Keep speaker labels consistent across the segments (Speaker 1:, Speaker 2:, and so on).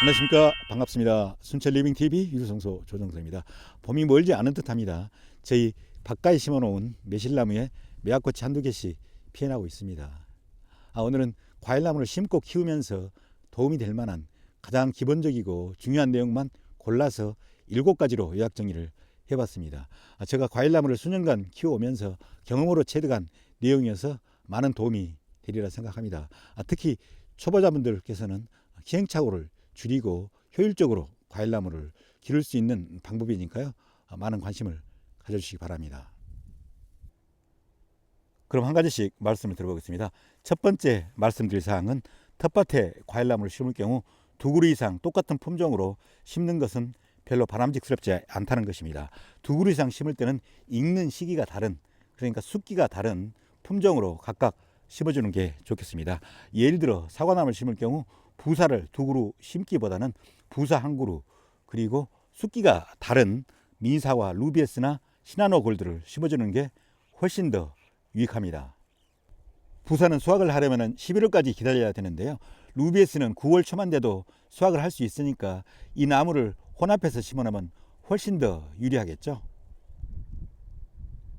Speaker 1: 안녕하십니까. 반갑습니다. 순천 리빙TV 유성소 조정석입니다. 봄이 멀지 않은 듯합니다. 저희 바깥에 심어놓은 매실나무에 매화꽃이 한두 개씩 피어나고 있습니다. 오늘은 과일나무를 심고 키우면서 도움이 될 만한 가장 기본적이고 중요한 내용만 골라서 7가지로 요약 정리를 해봤습니다. 제가 과일나무를 수년간 키워오면서 경험으로 체득한 내용이어서 많은 도움이 되리라 생각합니다. 특히 초보자분들께서는 시행착오를 줄이고 효율적으로 과일나무를 기를 수 있는 방법이니까요. 많은 관심을 가져주시기 바랍니다. 그럼 한 가지씩 말씀을 드려보겠습니다. 첫 번째 말씀드릴 사항은 텃밭에 과일나무를 심을 경우 2그루 이상 똑같은 품종으로 심는 것은 별로 바람직스럽지 않다는 것입니다. 2그루 이상 심을 때는 익는 시기가 다른, 그러니까 숙기가 다른 품종으로 각각 심어주는 게 좋겠습니다. 예를 들어 사과나무를 심을 경우 부사를 2그루 심기보다는 부사 1그루, 그리고 숙기가 다른 미사와 루비에스나 시나노 골드를 심어주는 게 훨씬 더 유익합니다. 부사는 수확을 하려면 11월까지 기다려야 되는데요. 루비에스는 9월 초만 돼도 수확을 할 수 있으니까 이 나무를 혼합해서 심어놓으면 훨씬 더 유리하겠죠.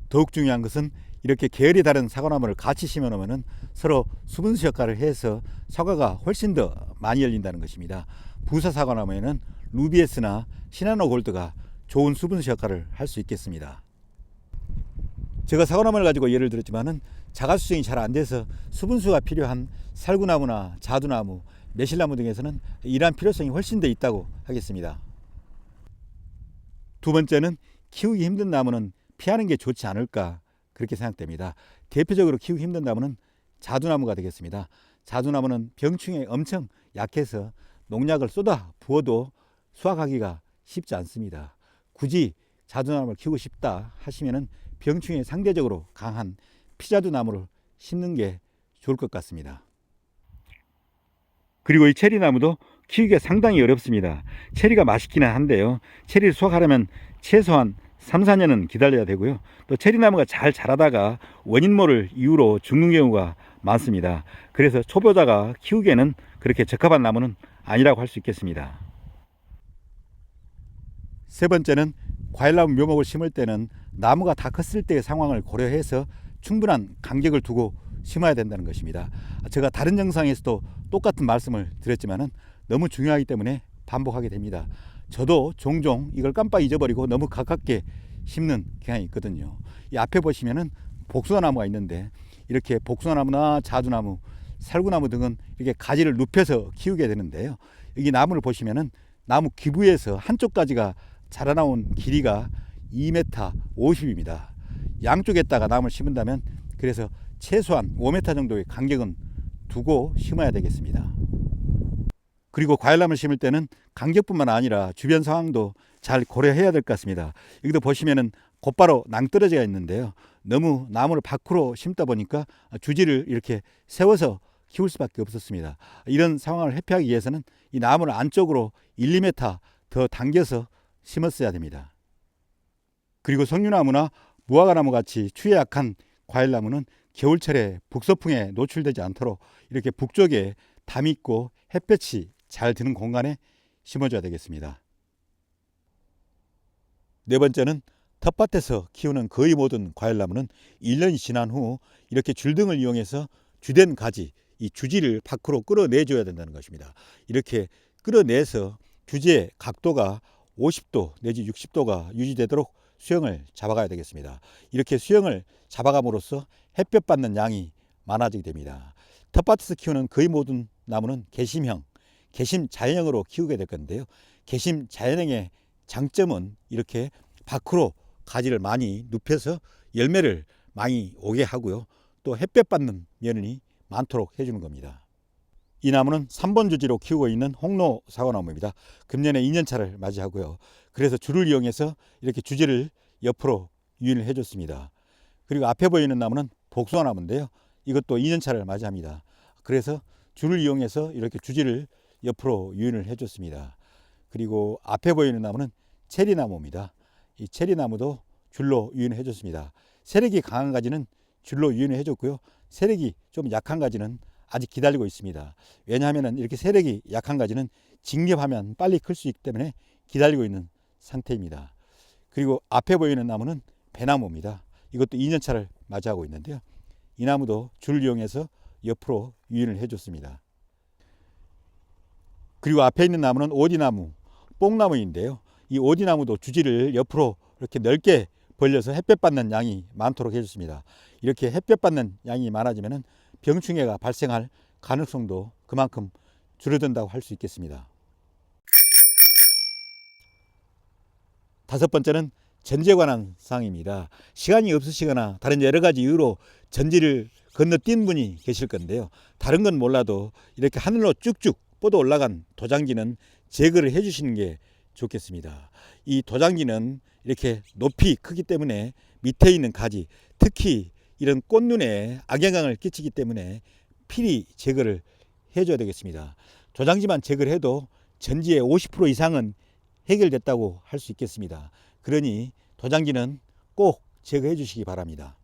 Speaker 1: 더욱 중요한 것은 이렇게 계열이 다른 사과나무를 같이 심어놓으면 서로 수분수 역할을 해서 사과가 훨씬 더 많이 열린다는 것입니다. 부사 사과나무에는 루비에스나 시나노 골드가 좋은 수분수 역할을 할 수 있겠습니다. 제가 사과나무를 가지고 예를 들었지만은 자가수정이 잘 안 돼서 수분수가 필요한 살구나무나 자두나무, 매실나무 등에서는 이러한 필요성이 훨씬 더 있다고 하겠습니다. 두 번째는 키우기 힘든 나무는 피하는 게 좋지 않을까, 그렇게 생각됩니다. 대표적으로 키우기 힘든 나무는 자두나무가 되겠습니다. 자두나무는 병충해에 엄청 약해서 농약을 쏟아 부어도 수확하기가 쉽지 않습니다. 굳이 자두나무를 키우고 싶다 하시면은 병충해에 상대적으로 강한 피자두나무를 심는 게 좋을 것 같습니다. 그리고 이 체리나무도 키우기가 상당히 어렵습니다. 체리가 맛있기는 한데요. 체리를 수확하려면 최소한 3, 4년은 기다려야 되고요. 또 체리나무가 잘 자라다가 원인 모를 이유로 죽는 경우가 많습니다. 그래서 초보자가 키우기에는 그렇게 적합한 나무는 아니라고 할 수 있겠습니다. 세 번째는 과일나무 묘목을 심을 때는 나무가 다 컸을 때의 상황을 고려해서 충분한 간격을 두고 심어야 된다는 것입니다. 제가 다른 영상에서도 똑같은 말씀을 드렸지만은 너무 중요하기 때문에 반복하게 됩니다. 저도 종종 이걸 깜빡 잊어버리고 너무 가깝게 심는 경향이 있거든요. 이 앞에 보시면은 복숭아나무가 있는데 이렇게 복숭아나무나 자두나무, 살구나무 등은 이렇게 가지를 눕혀서 키우게 되는데요. 여기 나무를 보시면은 나무 기부에서 한쪽 가지가 자라나온 길이가 2m 50입니다. 양쪽에다가 나무를 심은다면 그래서 최소한 5m 정도의 간격은 두고 심어야 되겠습니다. 그리고 과일나무를 심을 때는 간격뿐만 아니라 주변 상황도 잘 고려해야 될 것 같습니다. 여기도 보시면은 곧바로 낭떠러지가 있는데요. 너무 나무를 밖으로 심다 보니까 주지를 이렇게 세워서 키울 수밖에 없었습니다. 이런 상황을 회피하기 위해서는 이 나무를 안쪽으로 1, 2m 더 당겨서 심었어야 됩니다. 그리고 석류나무나 무화과나무 같이 추위에 약한 과일나무는 겨울철에 북서풍에 노출되지 않도록 이렇게 북쪽에 담 있고 햇볕이 잘 드는 공간에 심어줘야 되겠습니다. 네 번째는 텃밭에서 키우는 거의 모든 과일나무는 1년이 지난 후 이렇게 줄등을 이용해서 주된 가지, 이 주지를 밖으로 끌어내줘야 된다는 것입니다. 이렇게 끌어내서 주지의 각도가 50도 내지 60도가 유지되도록 수영을 잡아가야 되겠습니다. 이렇게 수영을 잡아감으로써 햇볕 받는 양이 많아지게 됩니다. 텃밭에서 키우는 거의 모든 나무는 개심형, 개심 자연형으로 키우게 될 건데요. 개심 자연형의 장점은 이렇게 밖으로 가지를 많이 눕혀서 열매를 많이 오게 하고요. 또 햇볕 받는 면이 많도록 해주는 겁니다. 이 나무는 3번 주지로 키우고 있는 홍로 사과나무입니다. 금년에 2년차를 맞이하고요. 그래서 줄을 이용해서 이렇게 주지를 옆으로 유인을 해줬습니다. 그리고 앞에 보이는 나무는 복숭아나무인데요. 이것도 2년차를 맞이합니다. 그래서 줄을 이용해서 이렇게 주지를 옆으로 유인을 해줬습니다. 그리고 앞에 보이는 나무는 체리나무입니다. 이 체리나무도 줄로 유인을 해줬습니다. 세력이 강한 가지는 줄로 유인을 해줬고요. 세력이 좀 약한 가지는 아직 기다리고 있습니다. 왜냐하면 이렇게 세력이 약한 가지는 직립하면 빨리 클 수 있기 때문에 기다리고 있는 상태입니다. 그리고 앞에 보이는 나무는 배나무입니다. 이것도 2년차를 맞이하고 있는데요. 이 나무도 줄을 이용해서 옆으로 유인을 해줬습니다. 그리고 앞에 있는 나무는 오디나무, 뽕나무인데요. 이 오디나무도 주지를 옆으로 이렇게 넓게 벌려서 햇볕 받는 양이 많도록 해줬습니다. 이렇게 햇볕 받는 양이 많아지면 병충해가 발생할 가능성도 그만큼 줄어든다고 할 수 있겠습니다. 다섯 번째는 전지에 관한 사항입니다. 시간이 없으시거나 다른 여러 가지 이유로 전지를 건너뛴 분이 계실 건데요. 다른 건 몰라도 이렇게 하늘로 쭉쭉 뻗어 올라간 도장지는 제거를 해 주시는 게 좋겠습니다. 이 도장지는 이렇게 높이 크기 때문에 밑에 있는 가지, 특히 이런 꽃눈에 악영향을 끼치기 때문에 필히 제거를 해줘야 되겠습니다. 도장지만 제거를 해도 전지의 50% 이상은 해결됐다고 할 수 있겠습니다. 그러니 도장지는 꼭 제거해 주시기 바랍니다.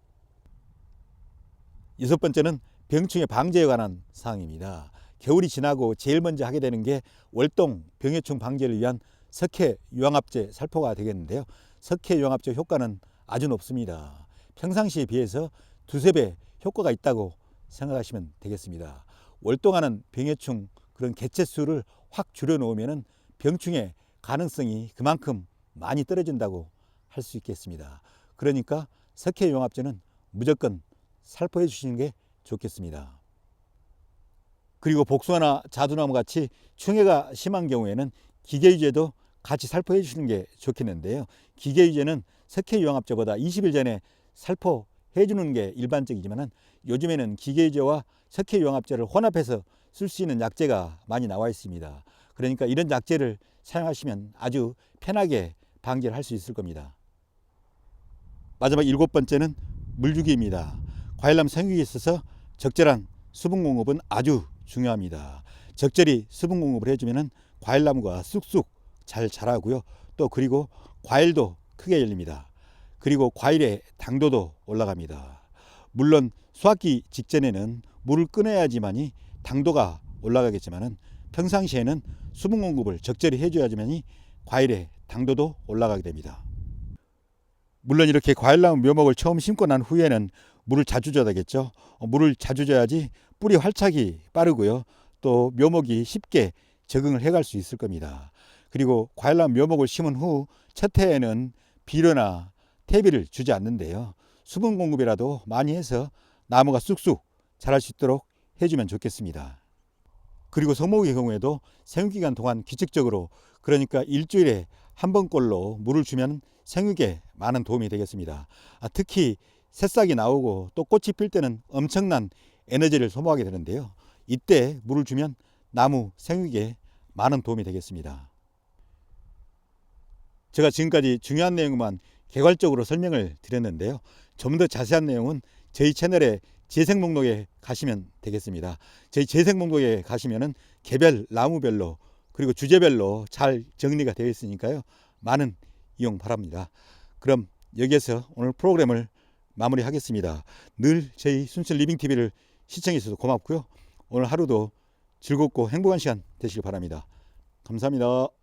Speaker 1: 여섯 번째는 병충해 방제에 관한 사항입니다. 겨울이 지나고 제일 먼저 하게 되는 게 월동 병해충 방제를 위한 석회 유황합제 살포가 되겠는데요. 석회 유황합제 효과는 아주 높습니다. 평상시에 비해서 두세 배 효과가 있다고 생각하시면 되겠습니다. 월동하는 병해충 그런 개체 수를 확 줄여 놓으면 병충해 가능성이 그만큼 많이 떨어진다고 할 수 있겠습니다. 그러니까 석회 유황합제는 무조건 살포해 주시는 게 좋겠습니다. 그리고 복숭아나 자두나무 같이 충해가 심한 경우에는 기계유제도 같이 살포해 주시는 게 좋겠는데요. 기계유제는 석회 유황합제보다 20일 전에 살포해 주는 게 일반적이지만 요즘에는 기계유제와 석회 유황합제를 혼합해서 쓸 수 있는 약제가 많이 나와 있습니다. 그러니까 이런 약제를 사용하시면 아주 편하게 방제를 할 수 있을 겁니다. 마지막 일곱 번째는 물주기입니다. 과일나무 생육에 있어서 적절한 수분 공급은 아주 중요합니다. 적절히 수분 공급을 해주면 과일나무가 쑥쑥 잘 자라고요. 또 그리고 과일도 크게 열립니다. 그리고 과일의 당도도 올라갑니다. 물론 수확기 직전에는 물을 끊어야지만이 당도가 올라가겠지만 평상시에는 수분 공급을 적절히 해줘야지만이 과일의 당도도 올라가게 됩니다. 물론 이렇게 과일나무 묘목을 처음 심고 난 후에는 물을 자주 줘야 되겠죠. 물을 자주 줘야지 뿌리 활착이 빠르고요. 또 묘목이 쉽게 적응을 해갈 수 있을 겁니다. 그리고 과일나무 묘목을 심은 후 첫 해에는 비료나 퇴비를 주지 않는데요. 수분 공급이라도 많이 해서 나무가 쑥쑥 자랄 수 있도록 해주면 좋겠습니다. 그리고 소목의 경우에도 생육기간 동안 규칙적으로 그러니까 일주일에 한 번꼴로 물을 주면 생육에 많은 도움이 되겠습니다. 특히 새싹이 나오고 또 꽃이 필 때는 엄청난 에너지를 소모하게 되는데요. 이때 물을 주면 나무 생육에 많은 도움이 되겠습니다. 제가 지금까지 중요한 내용만 개괄적으로 설명을 드렸는데요. 좀 더 자세한 내용은 저희 채널의 재생 목록에 가시면 되겠습니다. 저희 재생 목록에 가시면은 개별 나무별로 그리고 주제별로 잘 정리가 되어 있으니까요. 많은 이용 바랍니다. 그럼 여기에서 오늘 프로그램을 마무리하겠습니다. 늘 저희 순천 리빙TV를 시청해 주셔서 고맙고요. 오늘 하루도 즐겁고 행복한 시간 되시길 바랍니다. 감사합니다.